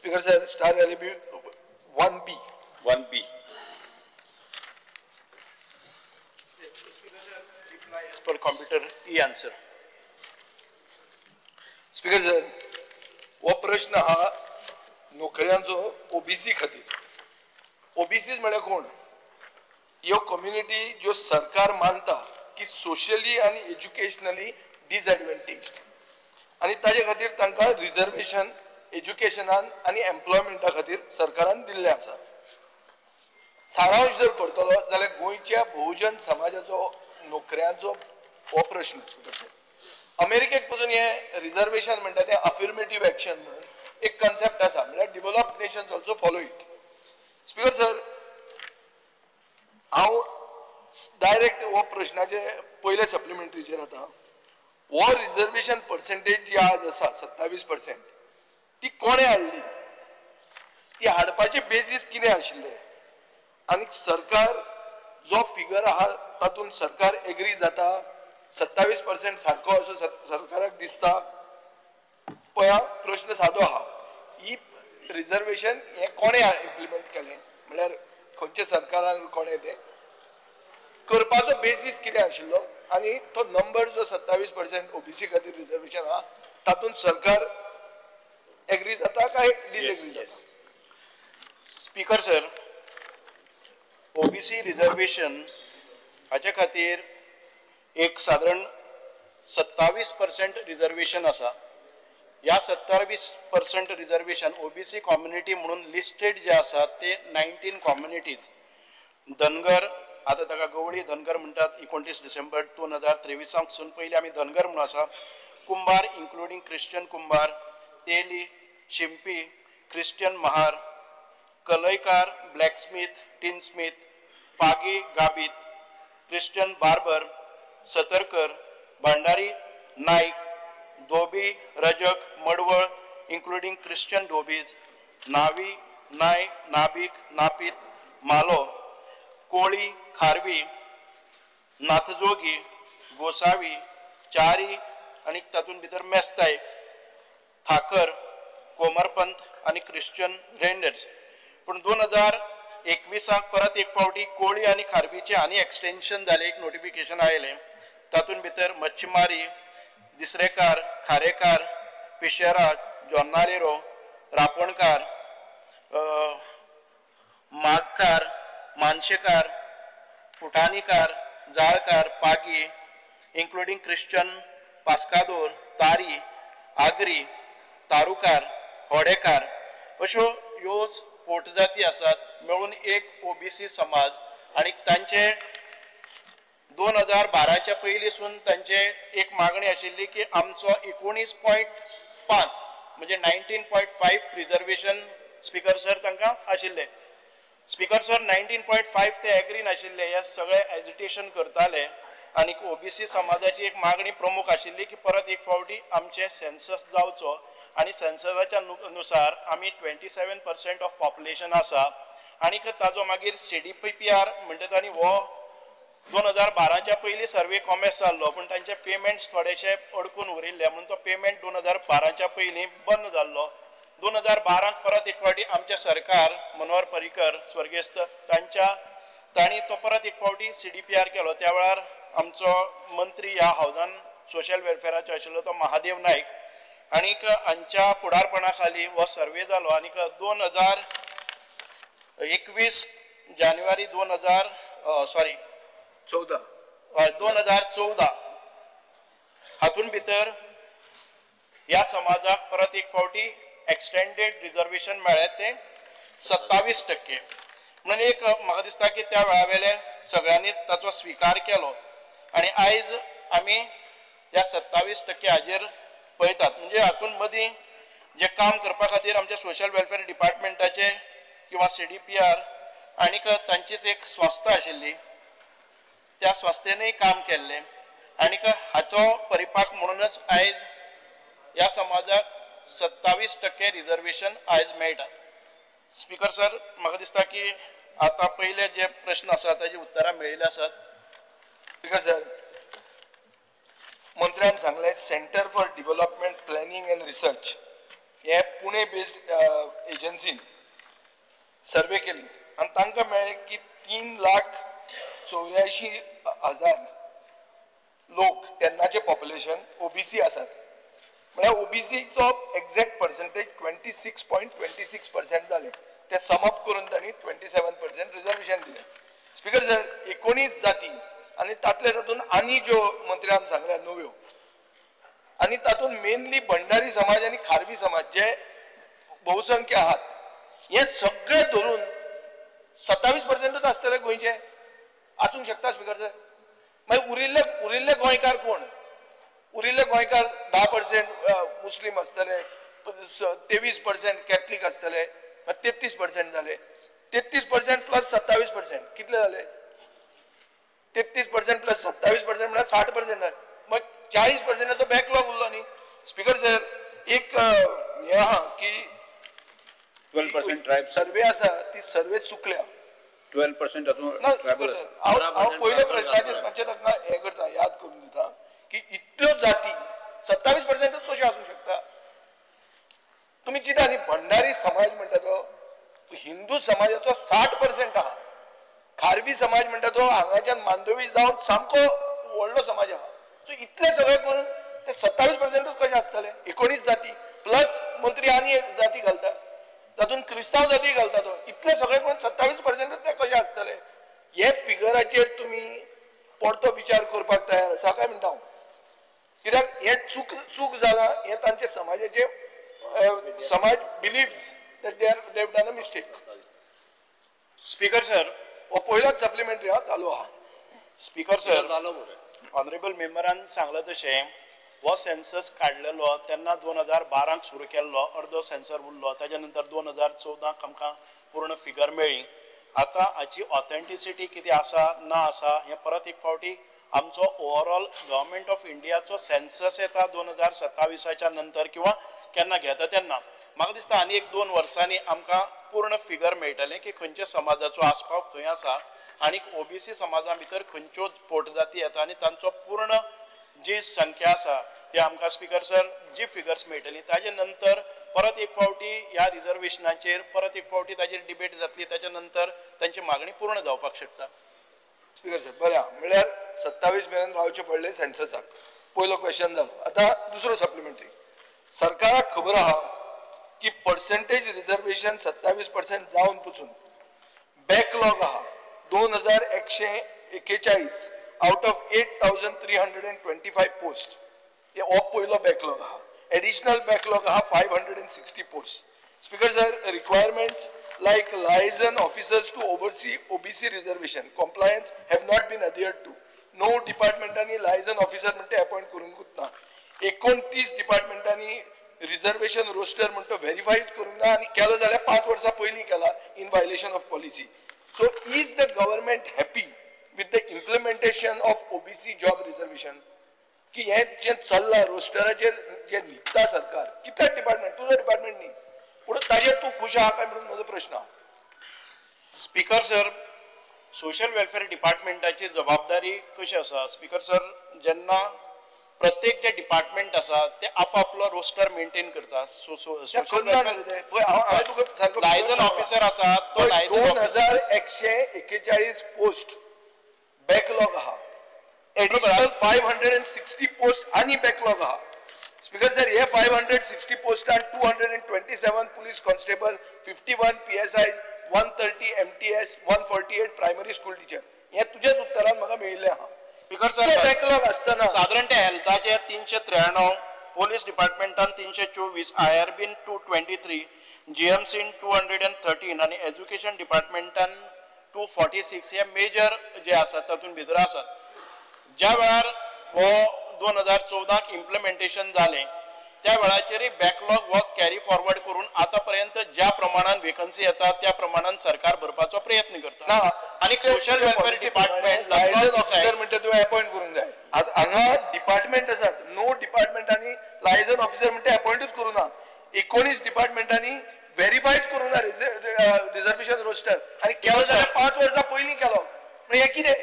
Speaker sir, star LB 1B. 1B. For computer e-answer. Speaker sir, वो प्रश्न हा नोकऱ्यांचो OBC खातीर. ओबीसी म्हळ्यार कोण? ह्यो कम्युनिटी ज्यो सरकार मानता की सोशली आनी एज्युकेशनली डिसएडवांटेज्ड आनी ताजे खातीर तांकां रिजर्वेशन एज्युकेशनान आनी एम्प्लॉयमेंटा खातीर सरकारान दिल्लें आसा. सारांश जर करतलो जाल्यार गोंयच्या बहुजन समाजाचो नोकऱ्यांचो हो प्रश्न. अमेरिकेक पासून हे रिजर्वेशन म्हणटा ते अफर्मेटिव्ह एक्शन म्हणून एक कन्सेप्ट आसा, म्हळ्यार developed nations also follow it. Speaker sir, हांव डायरेक्ट हो प्रश्नाचे पयले सप्लिमेंटरीचेर येता. हो रिजर्वेशन पर्सेंटेज जी आज आसा 27%, ती कोणे हाडली? ती हाडपाचे बेसीस कितें आशिल्ले? आनी सरकार जो फिगर आहा तातूंत सरकार एग्री जाता? 27% सारको असो सरकाराक दिसता? पळया, प्रश्न सादो आहा. ही रिजर्वेशन हे कोणे इम्प्लिमेंट केलें? म्हळ्यार खंयच्या सरकारान कोणे तें करपाचो बेसीस कितें आशिल्लो? आनी तो नंबर जो 27% ओबीसी खातीर रिजर्वेशन आहा तातूंत सरकार एग्री जाता काय डिसएग्री जाता? स्पीकर सर, ओबीसी रिजर्वेशन हाचे खातीर एक साधारण 27% रिजर्वेशन आसा. ह्या 27% रिजर्वेशन ओबीसी कम्युनिटी म्हणून लिस्टेड जे आसात ते 19 कम्युनिटीज. धनगर, आता ताका गवळी धनगर म्हणटात, 29 डिसेंबर 2023 पासून पयलीं आमी धनगर म्हणून आसा. कुंभार इन्क्लुडींग क्रिश्चन कुंभार, तेली, शिंपी, क्रिश्चन महार, कलयकार, ब्लॅकस्मिथ, टिनस्मिथ, पागी गाबीत, क्रिश्चन बार्बर, सतरकर, भांडारी नाईक, धोबी, रजक, मडवळ इन्क्लुडींग क्रिश्चन धोबीज, नावी, नाय, नाबिक, नापीत, मालो, कोळी, खारवी, नाथजोगी, गोसावी, चारी आनी तातूंत भितर मेस्ताय, थाकर, कोमरपंत आनी क्रिश्चन रेंडर्स. पूण 2021 परत एक फावटी कोळी आनी खारवीचे आनी एक्सटेन्शन जालें, एक नोटिफिकेशन आयलें. तातूंत भितर मच्छमारी, दिसरेकार, खारेकार, पिशेराज, जोन्नालेरो, रापणकार, मागकार, मानशेकार, फुटाणीकार, जाळकार, पागी इन्क्लुडींग क्रिश्चन पास्कादोर, तारी, आगरी, तारुकार, होडेकार अश्यो ह्यो पोटजाती आसात मेळून एक ओबीसी समाज. आनी तांचे 2012च्या पयलींसून तांचे एक मागणी आशिल्ली की आमचो 19.5 म्हणजे 19.5 रिजर्वेशन स्पीकर सर तांकां आशिल्ले. स्पीकर सर 19.5 ते एग्री नाशिल्ले, हे सगळे एजिटेशन करताले. आनी ओबीसी समाजाची एक मागणी प्रमुख आशिल्ली की परत एक फावटी आमचे सेन्सस जावचो आनी सेन्ससाच्या नुसार आमी 27% ऑफ पॉप्युलेशन आसा. आनीक ताजो मागीर CDPR म्हणटात आनी हो 2012च्या पयलीं सर्वे कॉमेस जाल्लो, पूण तांचे पेमेंट्स थोडेशे अडकून उरिल्ले म्हणून तो पेमेंट 2012च्या पयलीं बंद जाल्लो. 2012 परत एक फावटी आमचे सरकार मनोहर पर्रीकर स्वर्गेस्त तांणी तो परत एक फावटी CDPR केलो. त्या वेळार आमचो मंत्री ह्या हावजान सोशल वेलफेराचो आशिल्लो तो महादेव नायक, आनीक हांच्या फुडारपणा खाली हो सर्वे जालो. आनीक 2021 जानेवारी 2014 हातून भितर ह्या समाजाक परत एक फावटी एक्सटेंडेड रिजर्वेशन मेळ्ळें ते 27%. म्हणून एक म्हाका दिसता की त्या वेळा वेले सगळ्यांनी ताचो स्विकार केलो आनी आयज आमी ह्या 27% हाजेर पळयतात. म्हणजे हातून मदीं जे काम करपा खातीर आमच्या सोशल वेलफेअर डिपार्टमेंटाचे किंवा CDPR आनीक तांचीच एक संस्था आशिल्ली, त्या संस्थेनूय काम केल्लें. आनीक हाचो परिपाक म्हणूनच आयज ह्या समाजाक 27% रिजर्वेशन आयज मेळटा. स्पीकर सर, म्हाका दिसता की आता पहिले जे प्रश्न आसात ताजी उत्तरां मेळिल्ली आसात. स्पीकर सर, मंत्र्यान सांगलें centre for development planning and research हे पुणे बेस्ड एजन्सीन सर्वे केली आणि तांकां मेळ्ळें की 3,84,000 लोक तेन्नाचे पॉप्युलेशन ओबीसी आसात. म्हळ्यार ओबीसीचो एक्झॅक्ट पर्संटेज 26.26% जाले. ते समअप करून तांणी 27% रिजर्वेशन दिलें. स्पीकर सर, 19 जाती आनी तातूंत आनी ज्यो मंत्र्यान सांगल्या नव्यो आनी तातूंत मेनली भंडारी समाज आनी खारवी समाज जे बहुसंख्य आहात, हे सगळे धरून 27%च आसतले गोंयचे. आसूंक शकता स्पीकर सर? मागीर उरिल्ले गोंयकार कोण? उरिल्ले गोंयकार 10% मुस्लीम आसतले, 23% कॅथलीक आसतले, 33% जाले. 33% प्लस 27% कितले जाले? 33% प्लस 27% म्हळ्यार 60% जाले. मग 40%चो बॅकलॉग उरलो न्ही. स्पीकर सर, एक हे आहा की 12% ट्रायब्स सर्वे आसा ती सर्वे चुकल्या. 12% ना ट्रायबल सर, हांव पयल्या प्रश्नाचेर तांकां हे करता, याद करून दिता की इतल्यो जाती 27%च कश्यो आसूंक शकता? तुमी चिंता न्ही, भंडारी समाज म्हणटा तो हिंदू समाजाचो 60% आहा. खारवी समाज म्हणटा तो हांगाच्यान मांडवी जावन सामको व्हडलो समाज आहा. सो इतले सगळे करून ते 27%च कशे आसतले? 19 जाती प्लस मंत्री आनी एक जाती घालता, तातूंत क्रिस्तांव जाती घालता तो. इतले सगळे करून 27%च ते कशे आसतले? हे फिगराचेर तुमी परतो विचार करपाक तयार आसा काय म्हणटा हांव. कित्याक हे चूक जाला, हे तांचे समाजाचे समाज believes that they have done a mistake. Speaker sir, हो पयलोच सप्लिमेंटरी हा चालू आहा. स्पीकर सर, ऑनरेबल मेंबरान सांगला तशें हो सेन्सस काडलेलो तेन्ना 2012 सुरू केल्लो, अर्दो सेन्सर उरलो, ताच्या नंतर 2014 आमकां पूर्ण फिगर मेळ्ळी. आतां हाची ऑथेंटिसिटी कितें आसा ना आसा हें परत एक फावटी आमचो ओवरऑल गव्हर्मेंट ऑफ इंडियाचो सेन्सस येता 2027च्या नंतर किंवा केन्ना घेता तेन्ना म्हाका दिसता आनी 1-2 वर्सांनी आमकां पूर्ण फिगर मेळटलें की खंयच्या समाजाचो आस्पाव खंय आसा आनी ओबीसी समाजा भितर खंयच्यो पोटजाती येता आनी तांचो पूर्ण जी संख्या आसा ती आमकां स्पीकर सर जी फिगर्स मेळटली ताजे नंतर परत एक फावटी ह्या रिजर्वेशनाचेर परत एक फावटी ताजेर डिबेट जातली, ताच्या नंतर तांची मागणी पूर्ण जावपाक शकता. स्पीकर सर, बरें, म्हळ्यार 27 मेरेन रावचें पडलें सेन्ससाक. पयलो क्वेश्चन जालो. आतां दुसरो सप्लिमेंटरी. सरकाराक खबर आहा की पर्सेंटेज रिजर्वेशन 27% जावन पसून बॅकलॉग आहा 2,141 आउट ऑफ 8,325 पोस्ट. हो पयलो बॅकलॉग आहा. एडिशनल बॅकलॉग आहा 560 post. Speaker sir, requirements like liaison officers to oversee OBC reservation compliance have not been adhered to. No departmentani liaison officer म्हणते अपॉइंट करूंकूच ना. 29 डिपार्टमेंटांनी reservation roster म्हणतो व्हेरीफायच करूंक ना आनी केलो जाल्यार 5 वर्सां पयलीं केला in violation of policy. So is the government happy with the implementation of OBC job reservation? की हे जे चल्ला रोस्टराचेर जे न्हिदता सरकार, कितलेच डिपार्टमेंट, तुजो डिपार्टमेंट न्ही, पूण ताजेर तूं खुश आहा काय म्हणून म्हजो प्रश्न आहा. स्पीकर सर, सोशल वेलफेअर डिपार्टमेंटाची जबाबदारी कशी आसा? स्पीकर सर, जेन्ना प्रत्येक जे डिपार्टमेंट आसा ते आपलो रोस्टर मेंटेन करता. लायझन ऑफिसर आसा तो 2,141 पोस्ट बॅकलॉग आहा. एडिशनल 560 पोस्ट आनी बॅकलॉग आहा. स्पीकर सर, हे 560 पोस्ट आनी 227 police constable, 51 PSI, 130 MTS, 148 primary school teacher, हे तुझेच उत्तरान म्हाका मेळिल्लें आहा. स्पीकर सर, बॅकलॉग आसतना साधारण ते हेल्थाचे 393, पोलीस डिपार्टमेंटान 324, IRBन 223, GMCन 213 आणि एज्युकेशन डिपार्टमेंटान 246 हे मेजर जे आसात तातूंत भितर आसात. ज्या वेळार हो 2014 इम्प्लिमेंटेशन जालें त्या वेळाचेर बॅकलॉग हो कॅरी फॉरवर्ड करून आतापर्यंत ज्या प्रमाणात वेकन्सी येता त्या प्रमाणात सरकार भरपाचो प्रयत्न करता. आणि सोशल वेलफेअर डिपार्टमेंट लायझन ऑफिसर म्हणटा तूं अपॉइंट करूंक जाय. हांगा डिपार्टमेंट आसात, नो डिपार्टमेंटांनी लायझन ऑफिसर म्हणटा अपॉइंटूच करूं ना. 19 डिपार्टमेंटांनी व्हेरीफायच करूं ना रिजर्वेशन रोस्टर आनी केलो जाल्यार 5 वर्सां पयलीं केलो. हे कितें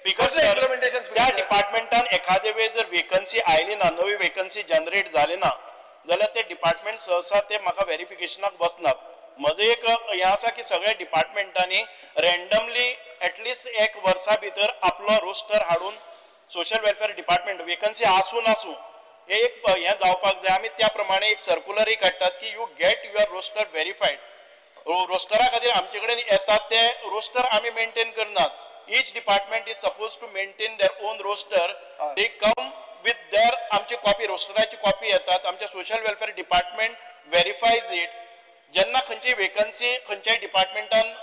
इम्प्लिमेंटेशन? त्या डिपार्टमेंटान एखादे वेळ जर वेकन्सी आयली ना, नवी वेकन्सी जनरेट जाली ना, जाल्यार ते डिपार्टमेंट सहसा ते म्हाका व्हेरिफिकेशनाक बसनात. म्हजो एक हें आसा की सगळ्या डिपार्टमेंटांनी रँडमली एटलिस्ट एक वर्सा भितर आपलो रोस्टर हाडून सोशल वेलफेअर डिपार्टमेंट वेकन्सी आसूं नासूं हे एक हें जावपाक जाय. आमी त्या प्रमाणे एक सर्क्युलरय काडटात की you get your roster verified. रोस्टरा खातीर आमचे कडेन येतात ते रोस्टर आमी मेंटेन करनात. each department is supposed to maintain their own roster. They come with their आमची कॉपी रोस्टराची कॉपी येतात. आमच्या सोशल वेलफेअर डिपार्टमेंट व्हेरीफायज इट. जेन्ना खंयची वेकन्सी खंयच्याय डिपार्टमेंटान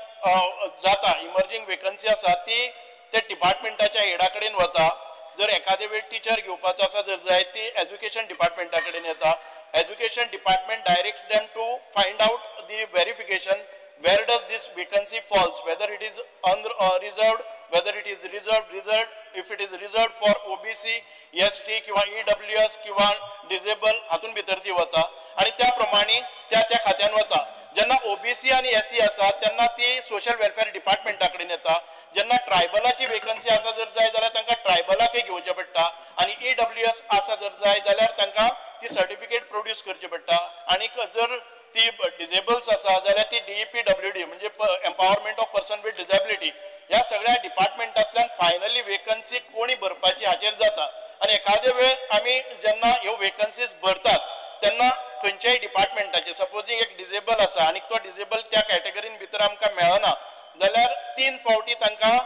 जाता इमर्जिंग वेकन्सी आसा ती त्या डिपार्टमेंटाच्या हेडा कडेन वता. जर एखादे वेळ टीचर घेवपाचो आसा जर जाय ती एज्युकेशन डिपार्टमेंटा कडेन येता. Education department directs them to find out the verification where does this vacancy falls, whether it is unreserved, whether it is reserved, if it is reserved for OBC, ST किंवा EWS किंवा disable हातून भितर ती वता आणि त्या प्रमाणे त्या खात्यान वता. जेन्ना OBC आणि SC आसा तेन्ना ती सोशल वेलफेअर डिपार्टमेंटा कडेन येता. जेन्ना ट्रायबलाची वेकन्सी आसा जर जाय जाल्यार तांकां ट्रायबलाकय घेवचें पडटा आणि EWS आसा जर जाय जाल्यार तांकां ती सर्टिफिकेट प्रोड्यूस करची पडटा. आणि जर ती डिसेबल्स आसा जाल्यार ती DEPWD म्हणजे empowerment of person with disability ह्या सगळ्या डिपार्टमेंटांतल्यान फायनली वेकन्सी कोणी भरपाची हाचेर जाता. आणि एखादे वेळ आमी जेन्ना ह्यो वेकन्सीज भरतात तेन्ना खंयच्याय डिपार्टमेंटाचे सपोजींग एक डिसेबल आसा आनी तो डिसेबल त्या कॅटेगरीन भितर आमकां मेळना जाल्यार 3 फावटी तांकां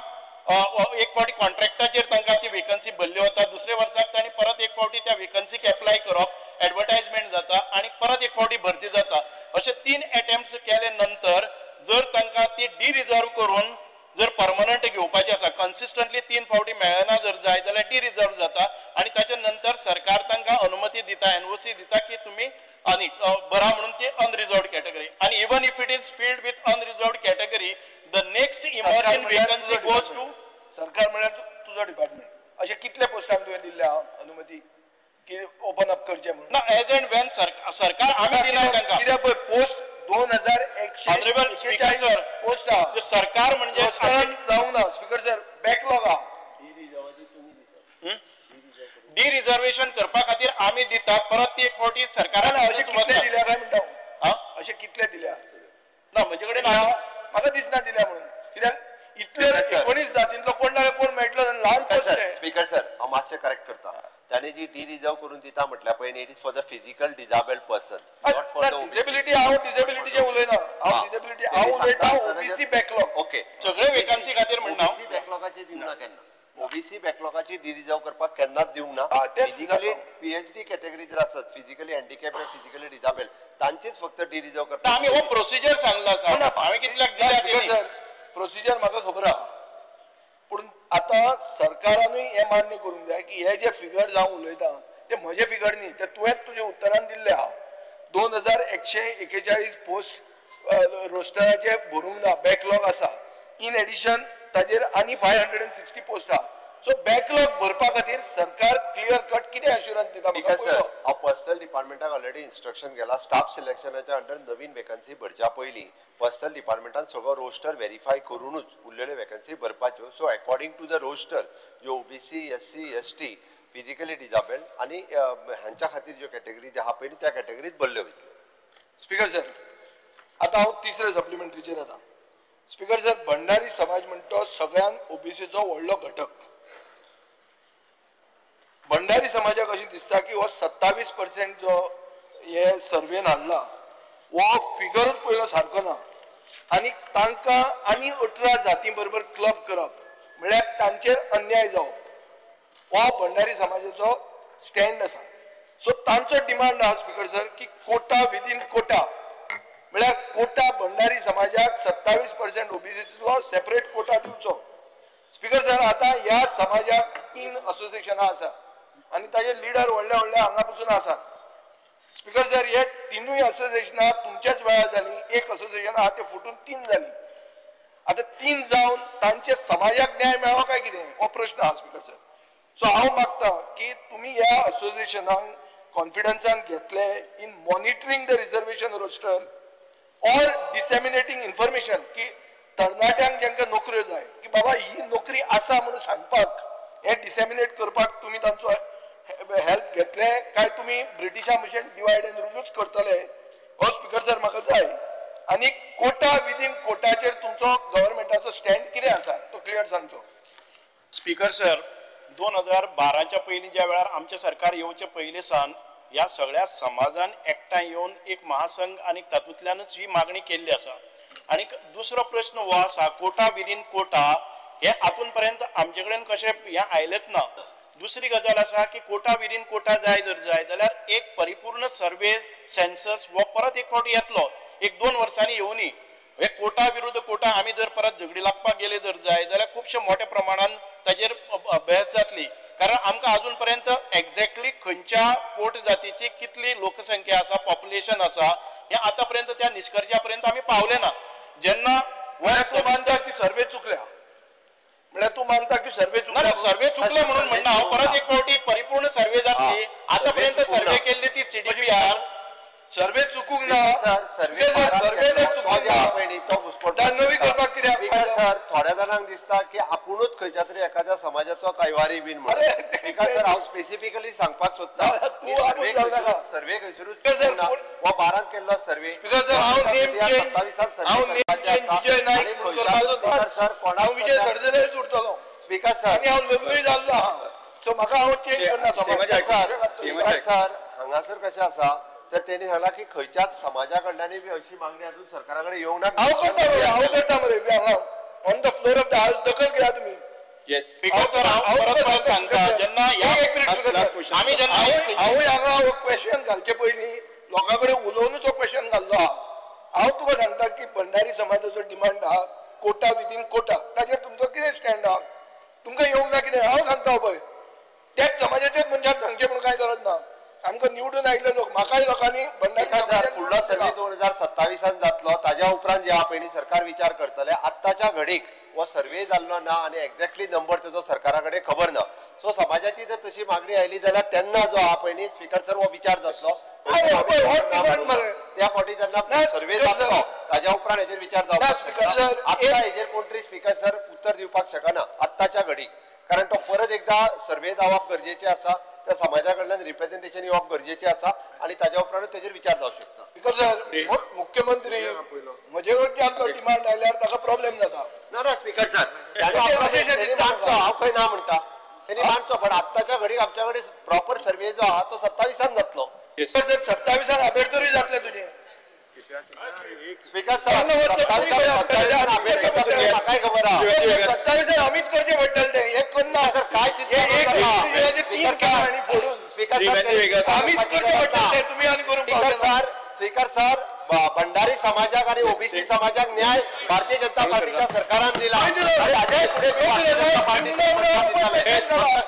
एक फावटी कॉन्ट्रॅक्टाचेर तांकां ती वेकन्सी भरली वता. दुसऱ्या वर्साक तांणी परत एक फावटी त्या वेकन्सीक एप्लाय करप, एडवर्टायजमेंट जाता आणि परत एक फावटी भरती जाता. अशे 3 अटेम्प्ट्स केले नंतर जर तांकां ती डिरिजर्व करून जर परमनंट घेवपाची आसा कन्सिस्टंटली 3 फावटी मेळना जर जाय जाल्यार डिरिजर्व जाता आणि ताच्या नंतर सरकार तांकां अनुमती दिता NOC दिता की तुमी आणि बरा म्हणून ती अनरिजर्वड कॅटेगरी. आणि even if it is filled with unreserved category the next emerging vacancy goes to सरकार म्हळ्यार तुझो डिपार्टमेंट. अशे कितले पोस्टांक तुवें दिल्ले दिल्या की ओपन अप करचे म्हणून? ना एज एंड वेन सरकार आमी दिला तांकां कित्याक पळय post 2100 honourable speaker sir post आहा. सरकार म्हणजे जावंक ना स्पीकर सर बॅकलॉग आहा. डी रिझर्वेशन करपा खातीर आमी दितात परत ती एक फावटी सरकारान अशे कितले दिल्या काय म्हणटा अशे कितले दिल्या ना म्हणजे कडेन म्हाका दिसना दिल्या म्हणून. कित्याक इतले 19 जातींतलो कोण ना कोण मेळटलो ल्हान पोस्ट. स्पीकर सर हांव मातशें करेक्ट करता. ताणे जी डी रिजर्व करून दिता म्हटल्या पळय it is for the physical disabled person not for the disability. हांव डिसेबिलिटीचे उलयना. हांव डिसेबिलिटी हांव उलयता OBC बॅकलॉग. ओके सगळे वेकन्सी खातीर म्हणना OBC बॅकलॉगाचे दिवंक ना केन्ना. OBC बॅकलॉगाची डी रिजर्व करपाक केन्नाच दिवंक ना. फिजिकली PhD कॅटेगरी जर आसत फिजिकली हँडिकॅप्ड आनी फिजिकली डिसेबल्ड तांचीच फक्त डी रिजर्व करता. आमी हो प्रोसिजर सांगला सर हांवें कितल्याक दिल्या प्रोसिजर म्हाका खबर आहा. पूण आतां सरकारानूय हें मान्य करूंक जाय की हे जे फिगर्स हांव उलयतां ते म्हजे फिगर न्ही ते तुवेंच तुज्या उत्तरान दिल्ले आहा. 2141 पोस्ट रोस्टराचे भरूंक ना बॅकलॉग आसा. इन एडिशन ताजेर आनी 560 पोस्ट आहा. सो बॅकलॉग भरपा खातीर सरकार क्लियर कट कितें अश्युरन्स दिता? बिकॉज सर हांव पर्सनल डिपार्टमेंटाक ऑलरेडी इन्स्ट्रक्शन केला स्टाफ सिलेक्शनाच्या अंडर नवीन वेकन्सी भरच्या पयलीं पर्सनल डिपार्टमेंटान सगळो रोस्टर व्हेरीफाय करूनच उरलेल्यो वेकन्सी भरपाच्यो. So according to the roster ज्यो OBC SC ST physically disabled आनी हांच्या खातीर ज्यो कॅटेगरी जे आहा पळय त्या कॅटेगरीत भरल्यो वयतल्यो. स्पीकर सर आतां हांव तिसरे सप्लिमेंटरीचेर येता. स्पीकर सर भंडारी समाज म्हणटा सगळ्यान OBCचो व्हडलो घटक. भंडारी समाजाक अशें दिसता की हो 27% जो हे सर्वेन हाडला हो फिगरूच पयलो सारको ना आनी तांकां आनी 18 जातीं बरोबर क्लब करप म्हळ्यार तांचेर अन्याय जावप हो भंडारी समाजाचो स्टँड आसा. सो तांचो डिमांड आहा स्पीकर सर की कोटा विदीन कोटा म्हळ्यार कोटा भंडारी समाजाक 27% OBCचो सेपरेट कोटा दिवचो. स्पीकर सर आतां ह्या समाजाक 3 असोसिएशनां आसा आनी ताजे लिडर व्हडले व्हडले हांगा पसून आसात. स्पीकर सर हे 3 असोसिएशनां तुमच्याच वेळार जाली. एक असोसिएशन आहा ते फुटून 3 जाली. आतां 3 जावन तांचे समाजाक न्याय मेळ्ळो काय कितें हो प्रश्न आहा स्पीकर सर. सो हांव मागतां की तुमी ह्या असोसिएशनाक कॉन्फिडन्सान घेतले in monitoring the reservation roster or disseminating information की तरणाट्यांक जेंकां नोकऱ्यो जाय की बाबा ही नोकरी आसा म्हणून सांगपाक हे डिसेमिनेट करपाक तुमी तांचो हेल्प घेतले काय तुम्ही ब्रिटिशा भशेन डिवायड अँड रूलूच करतले हो स्पीकर सर म्हाका जाय आनी कोटा विदीन कोटाचेर तुमचो गव्हर्मेंटाचो स्टँड कितें आसा तो क्लियर सांगचो. स्पीकर सर 2012च्या पयलीं ज्या वेळार आमचे सरकार येवचे पयलीं सावन ह्या सगळ्या समाजान एकठांय येवन एक महासंघ आनी तातूंतल्यानच ही मागणी केल्ली आसा. आनी दुसरो प्रश्न हो आसा कोटा विदीन कोटा हे आतून पर्यंत आमचे कडेन कशें हें आयलेंच ना. दुसरी गजाल आसा की कोटा विदीन कोटा जाय जर जाय जाल्यार एक परिपूर्ण सर्वे सेन्सस हो परत एक फावटी येतलो, 1-2 वर्सांनी येवनी. हे कोटा विरुद्ध कोटा आमी जर परत झगडी लागपाक गेले जर जाय जाल्यार खुबशे मोठ्या प्रमाणान ताजेर बहस जातली. कारण आमकां अजून पर्यंत एक्झॅक्टली खंयच्या पोट जातीची कितली लोकसंख्या आसा, पॉप्युलेशन आसा हे आतां पर्यंत त्या निष्कर्शा पर्यंत आमी पावले ना. जेन्ना तूं मानता की सर्वे चुकल्या म्हळ्यार तूं मानता की सर्वे चुकल्या सर्वे चुकले म्हणून म्हणना हांव परत एक फावटी परिपूर्ण सर्वे जातली. आतां पर्यंत सर्वे केल्ली ती CDPR सर्वे चुकूंक ना सर्वे नवी करपाक कित्याक सर थोड्या जाणांक दिसता की आपुणूच खंयच्या तरी एखाद्या समाजाचो कैवारी बीन म्हणून स्पीकर सर हांव स्पेसिफिकली सांगपाक सोदता सर्वे खंयसरूच हो 12 केल्लो सर्वे स्पीकर सर हांव लग्नूय जाल्लो आहा सो म्हाका हांव चेंज करना सर हांगासर कशें आसा तर त्यांनी सांगला की खंयच्याच समाजा कडल्यानय बी अशी मागणी अजून सरकारा कडेन येवंक ना. हांव करता मरे on the floor of the house दखल घेया तुम्ही. स्पीकर सर हांव परत सांगता जेन्ना आमी जेन्ना हांवूय हांगा हो क्वेश्चन घालचे पयलीं लोकां कडेन उलोवनूच हो क्वेश्चन घाल्लो आहा. हांव तुका सांगता की भंडारी समाजाचो डिमांड आहा कोटा विदीन कोटा ताचेर तुमचो कितें स्टँड आहा तुमकां येवंक ना कितें हांव सांगता पळय त्याच समाजाचेच मनशाक सांगचे म्हणून कांय गरज ना. आमकां निवडून आयिल्ले लोक म्हाकाय लोकांनी सर फुडलो सर्वे 2027 जातलो ताज्या उपरांत ह्या पयलीं सरकार विचार करतले. आत्ताच्या घडीक हो सर्वे जाल्लो ना आनी एक्झॅक्टली नंबर तेजो सरकारा कडेन खबर ना. सो समाजाची जर तशी मागणी आयली जाल्यार तेन्ना जो हा पयलीं स्पीकर सर हो विचार जातलो. त्या फावटी जेन्ना सर्वे जातलो ताज्या उपरांत हेजेर विचार जावपाक आत्ता हेजेर कोण तरी स्पीकर सर उत्तर दिवपाक शकना आत्ताच्या घडीक. कारण तो परत एकदा सर्वे जावप गरजेचे आसा त्या समाजा कडल्यान रिप्रेझेंटेशन येवप गरजेचे आसा आनी ताज्या उपरांत तेजेर विचार जावंक शकता. बिकॉज सर मुख्यमंत्री म्हजे कडच्यान तो डिमांड आयल्यार ताका प्रॉब्लेम जाता. ना स्पीकर सर हांव खंय ना म्हणटा तेणी मांडचो पण आत्ताच्या घडीक आमच्या कडेन प्रॉपर सर्वे जो आहा तो 27 जातलो. 27 आंबेडकरूय जातले तुजे स्पीकर सर म्हाकाय खबर आहा 27 आमीच करचे पडटले ते एक करना सर काय स्पीकर सर आमीच करचे पडटले तुम्ही आनी करूंक स्पीकर सर भंडारी समाजाक आणि ओबीसी समाजाक न्याय भारतीय जनता पार्टीच्या सरकारान दिला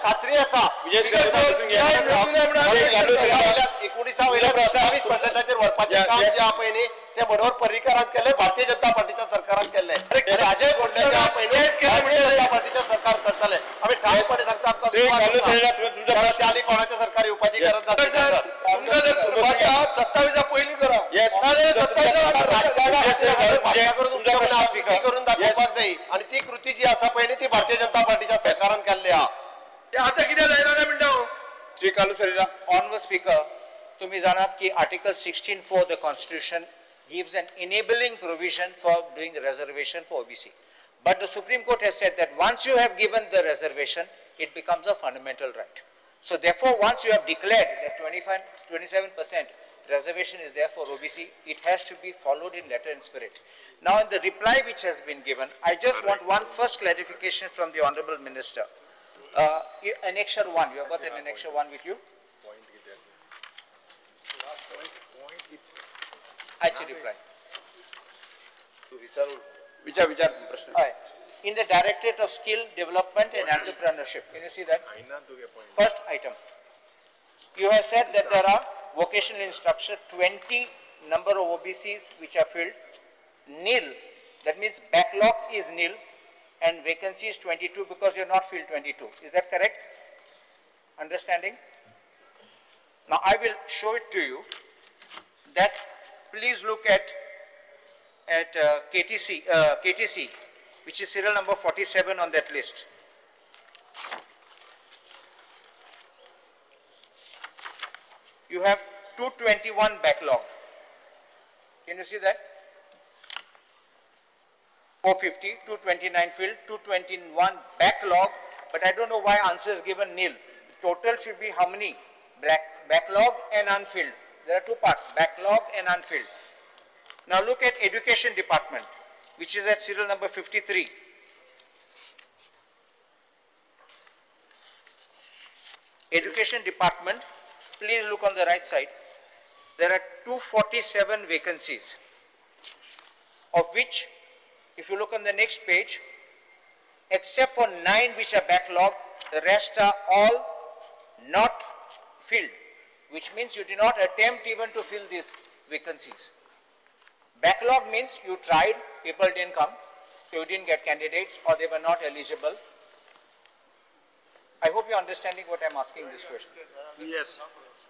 खात्री आसा 19% व्हरपाचें काम जे आहा पळय न्ही ते मनोहर पर्रीकरान केले भारतीय जनता पार्टीच्या सरकारान केले राजे घोडल्याच्या पयलीं भारतीय जनता पार्टीच्या सरकार करतले. आमी ठामपणे सांगता आमकां त्या आनी कोणाच्या सरकार येवपाची गरज ना. 27 पयलीं करा करून दाखोवपाक जाय आनी ती कृती जी आसा पळय न्ही ती भारतीय जनता पार्टीच्या सरकारान केल्ली आहा. आतां कितें जायना काय म्हणटा श्री कालू सरीला ऑनवर स्पीकर तुम्ही जाणात की article 16(4) the constitution gives an enabling provision for doing reservation for OBC, but the Supreme Court has said that once you have given the reservation it becomes a fundamental right. So therefore once you have declared that 27% reservation is there for OBC, it has to be followed in letter and spirit. Now in the reply which has been given, I just want one first clarification from the Honorable Minister. Annexure 1, you have got an Annexure 1 with you? Actually reply. विचार प्रश्न. In the Directorate of Skill Development and Entrepreneurship, can you see that? First item. You have said that there are vocational instruction 20 number of OBCs which are filled. Nil, that means backlog is nil and vacancy is 22 because you have not filled 22. Is that correct? Understanding? Now I will show it to you that please look at KTC, which is serial number 47 on that list. you have 221 backlog. Can you see that? 450, 229 filled, 221 backlog, but I don't know why answer is given nil. Total should be how many? Backlog and unfilled. There are two parts, backlog and unfilled. Now look at education department, which is at serial number 53. Education department, please look on the right side. There are 247 vacancies, of which, if you look on the next page, except for 9 which are backlogged, the rest are all not filled, which means you did not attempt even to fill these vacancies. Backlog means you tried, people didn't come, so you didn't get candidates or they were not eligible. I hope you're understanding what I'm asking this question. Yes.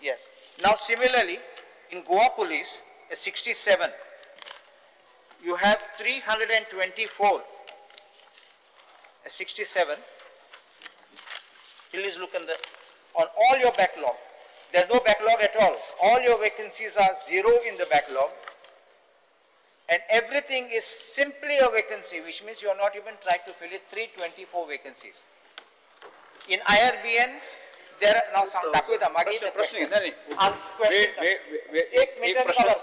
Yes. Now similarly, in Goa Police, at 67, you have 324. At 67, please look on all your backlog. There's no backlog at all. All your vacancies are 0 in the backlog. And everything is simply a vacancy, which means you are not even trying to fill it. 324 vacancies. In IRBN, there are now some प्रश्न घेतला नाही.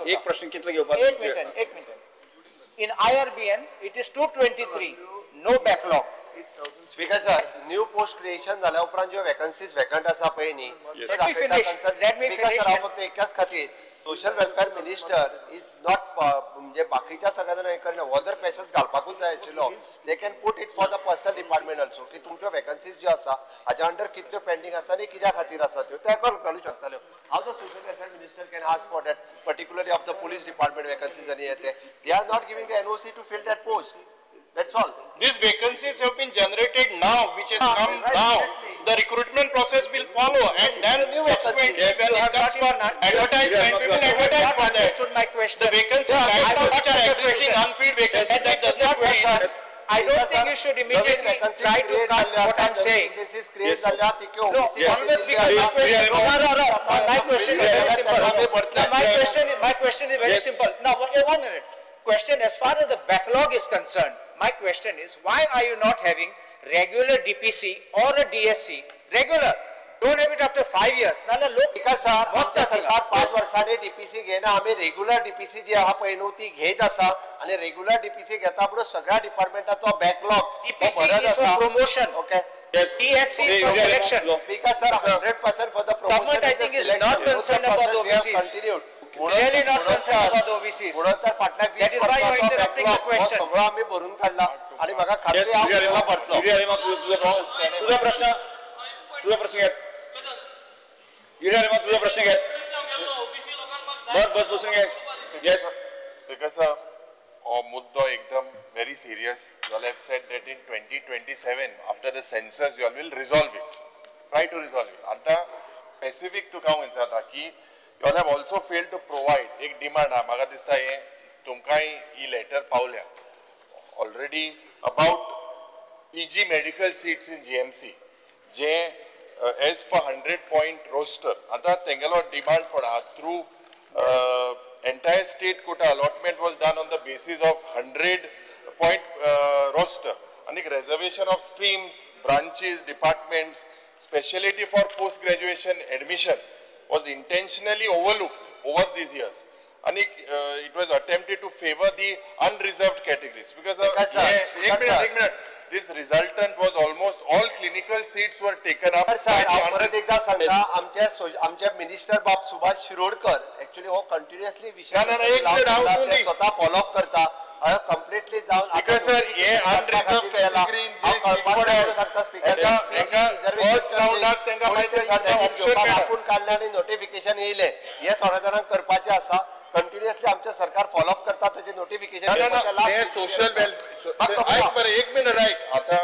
एक प्रश्न कितला घेवपाक? एक minute. In IRBN, it is 223, no backlog. Speaker sir, new post creation झाल्या उपरांत ज्यो वॅकन्सीज वॅकंट आसा पळय न्ही, Yes. ते Let me दाखयता finish. Concern. Let me speaker finish. Sir, हांव फक्त एकाच खातीर social welfare minister is not म्हणजे बाकीच्या सगळ्या जाणां कडनं अदर क्वेश्चन्स घालपाकूच जाय आशिल्लो. They can put it for the personal department also की तुमच्यो वॅकन्सीज ज्यो आसा हाच्या अंडर कितल्यो पेंडिंग आसा आनी कित्या खातीर आसा त्यो ते घालू शकताल्यो. How the social welfare minister can ask for that particularly of the police department vacancies आनी येते. They are not giving the NOC to fill that post. That's all. These vacancies have been generated now, which has come right, now. exactly. The recruitment process will follow, and then New subsequently, vacancies. when You it have comes not for even- advertisement, people advertise for that. Understood my question. The vacancies right now which are existing unfilled vacancies, that does not mean. I don't think you should immediately try to cut what I'm saying. Vacancies create झाल्या तिके No, OBC Honorable Speaker, my question, no. My question is very simple. No, my question is very simple. Now, 1 minute. Question, as far as the backlog is concerned, my question is, why are you not having regular DPC or a DSC? Regular. Don't have it after 5 years. नाला लोक speaker sir, आमच्या सरकार 5 वर्सांनी DPC घेना. आम्ही regular DPC जी आहा पळय न्हू ती घेत आसा आणि रेग्युलर डीपीसी घेता पुढे सगळ्या डिपार्टमेंटाचो backlog DPC is for promotion. Okay. DSC is for selection. Speaker sir, 100% for the promotion. Government, I think, is not concerned about the OBCs. Continued. Really not concerned about the OBCs. म्हणून तर फाटल्या 20 That is why you are interrupting the question. सगळं आम्ही भरून काढला आणि म्हाका खात्री Yes, हांव Julia त्याला Rima, भरतलो. Julia Rima, तुझा प्रश्न घे. Julia Rima, तुझा प्रश्न घे. बस बसून घे. Yes. Because muddo ekdam very serious. You all have said that in 2027, after the census, you all will resolve it. Try to resolve it. Anta specific to come insata ki you all have also failed to provide ek demand ha. Maga dista ye tumkai e letter paulya already about PG medical seats in GMC. Je as per 100-point roster. Anta tengalo demand pada through entire state quota allotment was done on the basis of 100-point roster. And the reservation of streams, branches, departments, specialty for post-graduation admission was intentionally overlooked over these years. And it was attempted to favor the unreserved categories. Because Speaker sir. एक minute. This resultant was almost all clinical seats were taken up. Sir हांव परत एकदा सांगता आमचे minister बाब Subhash Shirodkar actually हो continuously विषय ना, एक मिनिट हांव ते स्वतः फॉलो अप करता कंप्लीटली जावन Because sir, हे unreserved category first roundaक तांकां माहिती सारको option मेळ्ळा. आपण काढले आणि नोटिफिकेशन येयले हे थोड्या जाणांक करपाचे आसा. कंटिन्युअसली आमचे सरकार फॉलो अप करता त्याचे नोटिफिकेशन सोशल वेलफेअर एक मिनिट राईट आता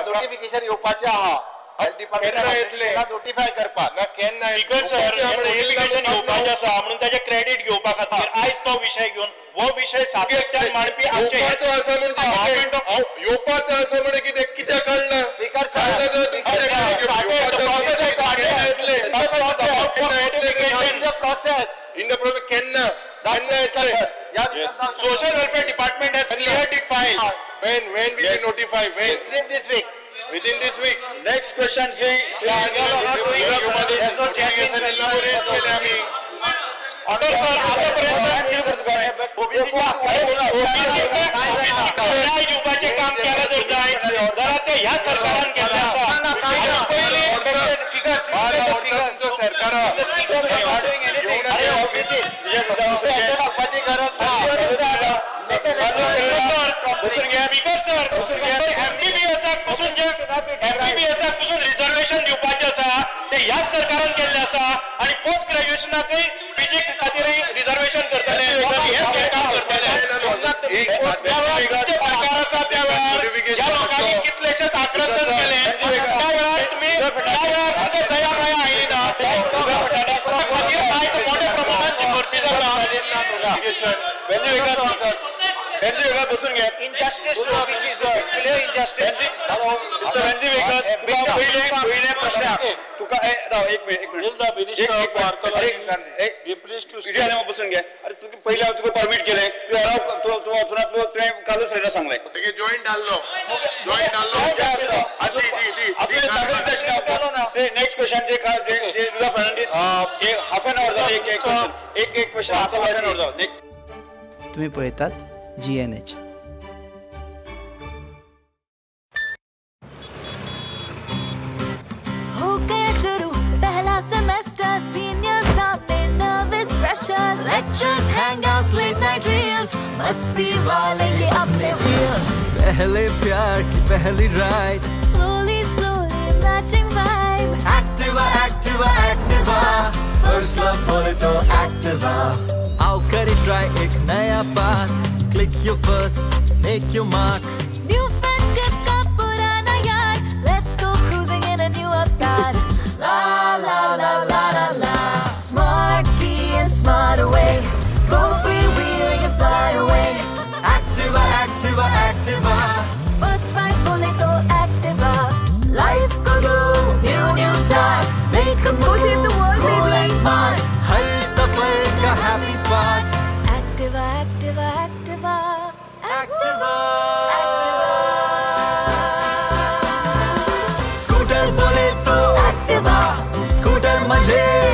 नोटिफिकेशन येवपाचे आहा हेल्थ डिपार्टमेंट नोटिफाय करपाक ना केन्ना स्पीकर सर, नोटिफिकेशन घेवपाचें आसा म्हणून ताचे क्रेडिट घेवपा खातीर आयज तो विशय घेवन हो विशय सातत्यान मांडपी आमचे येवपाचो आसा म्हणजे येवपाचो आसा म्हणजे कितें कळना speaker sir process. In the process, केन्ना Social welfare department has clearly defined. when we will notify when Within this week. within this week. Next question, Shri युगाचे काम केलं जर जाय जरा ते ह्या सरकारान केलं आसा MBBS रिझर्वेशन दिवपाचे आसा ते ह्याच सरकारान केल्ले आसा आणि पोस्ट ग्रॅज्युएशनाकय पीजी खातीरय रिझर्वेशन करतले हे सरकार करतले सरकार आसा त्या वेळार ज्या लोकांनी कितलेशेच आक्रंदन केले त्या वेळार तुम्ही दया माया आयली ना खातीर आयज मोठ्या प्रमाणात भरती जाता बसून घ्या Injustice to OBCs, clear injustice. Mister Venzy Viegas तुका पहिले प्रश्न तुका एक मिनिट बसून घ्या अरे तुका पहिले तुका परमिट केले तुवें कालूच रेडा सांगले जॉईंट डाललो नेक्स्ट क्वेश्चन जे तुझा फर्नांडीस हाफ एन आवर जाऊ एक क्वेश्चन हाफ एन आवर जाऊ तुम्ही पळयतात GNH. हो गया शुरू पहला सेमेस्टर सीनियर सामने nervous freshers lectures hangouts late night reels मस्ती वाले ये अपने व्हील्स पहले प्यार की पहली ride slowly matching vibe Activa first love बोले तो Activa आओ करें try एक नया path click your first make your mark new friendship का पुराना यार let's go cruising in a new avatar la la la la la la smart key and smart away go freewheeling and fly away Activa first ride बोले तो Activa life को do new start make a move in the world baby smart हर सफर का happy part Activa scooter बोले तो Activa scooter मजे